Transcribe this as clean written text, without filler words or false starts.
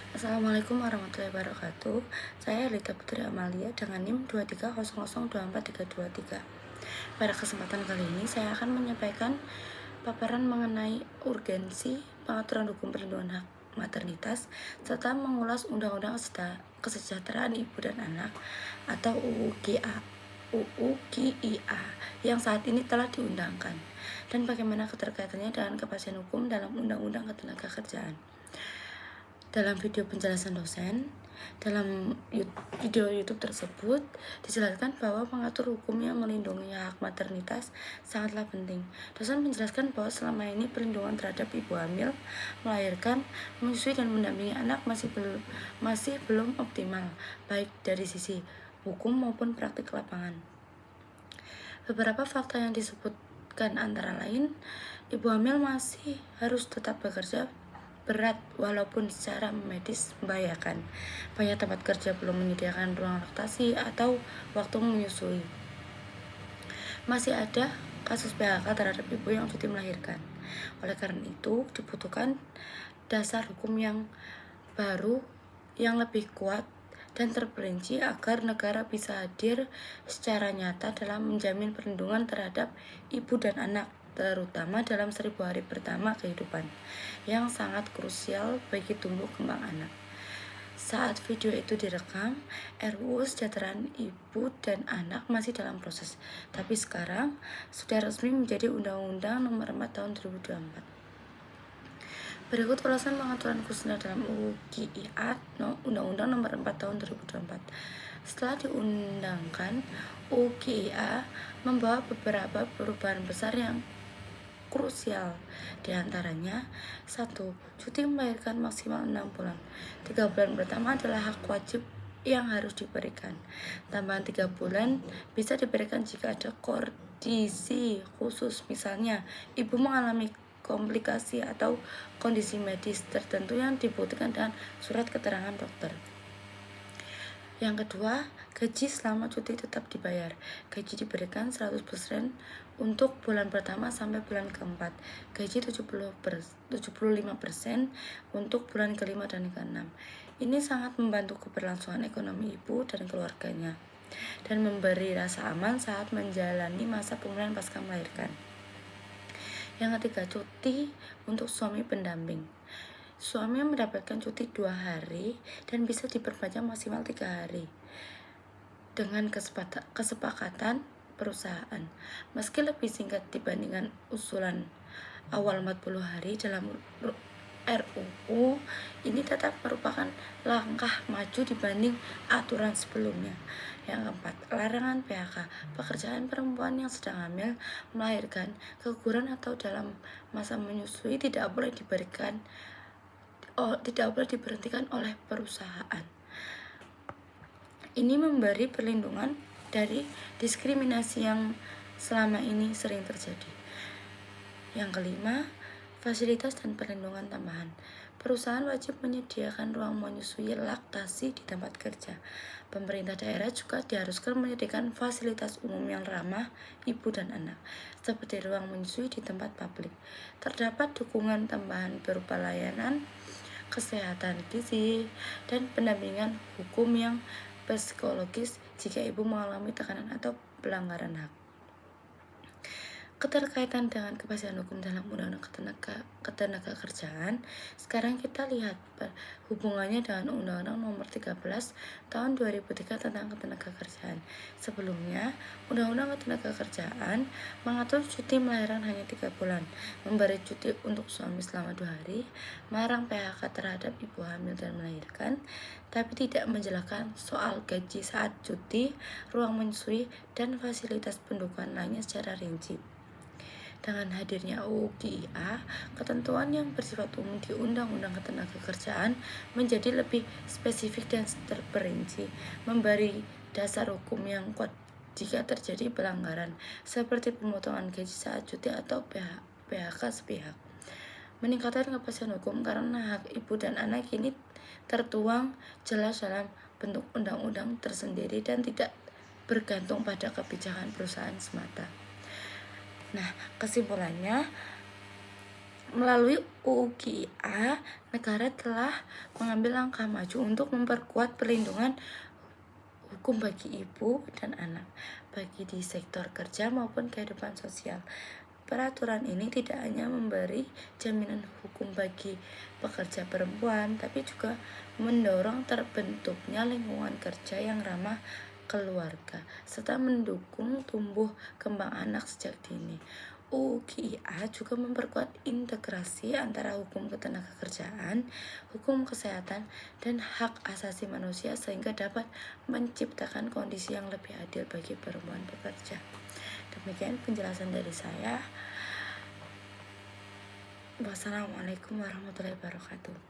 Assalamualaikum warahmatullahi wabarakatuh. Saya Lita Putri Amalia dengan NIM 2300243323. Pada kesempatan kali ini saya akan menyampaikan paparan mengenai urgensi pengaturan hukum perlindungan hak maternitas serta mengulas Undang-Undang Kesejahteraan Ibu dan Anak atau UU-GIA yang saat ini telah diundangkan dan bagaimana keterkaitannya dengan kepastian hukum dalam Undang-Undang Ketenagakerjaan. Dalam video penjelasan dosen, dalam video YouTube tersebut dijelaskan bahwa mengatur hukum yang melindungi hak maternitas sangatlah penting. Dosen menjelaskan bahwa selama ini perlindungan terhadap ibu hamil, melahirkan, menyusui dan mendampingi anak masih belum optimal, baik dari sisi hukum maupun praktik lapangan. Beberapa fakta yang disebutkan antara lain, ibu hamil masih harus tetap bekerja berat walaupun secara medis membahayakan. Banyak tempat kerja belum menyediakan ruang laktasi atau waktu menyusui. Masih ada kasus PHK terhadap ibu yang cuti melahirkan. Oleh karena itu, dibutuhkan dasar hukum yang baru yang lebih kuat dan terperinci agar negara bisa hadir secara nyata dalam menjamin perlindungan terhadap ibu dan anak, terutama dalam 1000 hari pertama kehidupan yang sangat krusial bagi tumbuh kembang anak. Saat video itu direkam, RUU Kesejahteraan Ibu dan Anak masih dalam proses, tapi sekarang sudah resmi menjadi Undang-Undang Nomor 4 Tahun 2024. Berikut ulasan pengaturan khususnya dalam UU GIA Undang-Undang Nomor 4 Tahun 2024. Setelah diundangkan, UU GIA membawa beberapa perubahan besar yang krusial. Di antaranya, 1. Cuti melahirkan maksimal 6 bulan. 3 bulan pertama adalah hak wajib yang harus diberikan. Tambahan 3 bulan bisa diberikan jika ada kondisi khusus, misalnya ibu mengalami komplikasi atau kondisi medis tertentu yang dibutuhkan dengan surat keterangan dokter. Yang kedua, gaji selama cuti tetap dibayar. Gaji diberikan 100% untuk bulan pertama sampai bulan keempat. Gaji 75% untuk bulan kelima dan keenam. Ini sangat membantu keberlangsungan ekonomi ibu dan keluarganya dan memberi rasa aman saat menjalani masa pemulihan pasca melahirkan. Yang ketiga, cuti untuk suami pendamping. Suami mendapatkan cuti 2 hari dan bisa diperpanjang maksimal 3 hari dengan kesepakatan perusahaan. Meski lebih singkat dibandingkan usulan awal 40 hari dalam RUU, ini tetap merupakan langkah maju dibanding aturan sebelumnya. Yang keempat, larangan PHK. Pekerjaan perempuan yang sedang hamil, melahirkan, keguguran atau dalam masa menyusui tidak boleh diberhentikan oleh perusahaan. Ini memberi perlindungan dari diskriminasi yang selama ini sering terjadi. Yang kelima, fasilitas dan perlindungan tambahan. Perusahaan wajib menyediakan ruang menyusui laktasi di tempat kerja. Pemerintah daerah juga diharuskan menyediakan fasilitas umum yang ramah ibu dan anak, seperti ruang menyusui di tempat publik. Terdapat dukungan tambahan berupa layanan kesehatan gizi dan pendampingan hukum yang psikologis jika ibu mengalami tekanan atau pelanggaran hak. Keterkaitan dengan kepastian hukum dalam Undang-Undang Ketenagakerjaan, sekarang kita lihat hubungannya dengan Undang-Undang Nomor 13 Tahun 2003 tentang Ketenagakerjaan. Sebelumnya, Undang-Undang Ketenagakerjaan mengatur cuti melahirkan hanya 3 bulan, memberi cuti untuk suami selama 2 hari, melarang PHK terhadap ibu hamil dan melahirkan, tapi tidak menjelaskan soal gaji saat cuti, ruang menyusui, dan fasilitas pendukungan lainnya secara rinci. Dengan hadirnya UU GIA, ketentuan yang bersifat umum di Undang-Undang Ketenagakerjaan menjadi lebih spesifik dan terperinci, memberi dasar hukum yang kuat jika terjadi pelanggaran, seperti pemotongan gaji saat cuti atau PHK sepihak. Meningkatkan kepastian hukum karena hak ibu dan anak ini tertuang jelas dalam bentuk undang-undang tersendiri dan tidak bergantung pada kebijakan perusahaan semata. Nah, kesimpulannya, Melalui UU GIA, negara telah mengambil langkah maju untuk memperkuat perlindungan hukum bagi ibu dan anak, bagi di sektor kerja maupun kehidupan sosial. Peraturan ini tidak hanya memberi jaminan hukum bagi pekerja perempuan, tapi juga mendorong terbentuknya lingkungan kerja yang ramah keluarga, serta mendukung tumbuh kembang anak sejak dini. UU GIA juga memperkuat integrasi antara hukum ketenagakerjaan, hukum kesehatan, dan hak asasi manusia sehingga dapat menciptakan kondisi yang lebih adil bagi perempuan pekerja. Demikian penjelasan dari saya. Wassalamualaikum warahmatullahi wabarakatuh.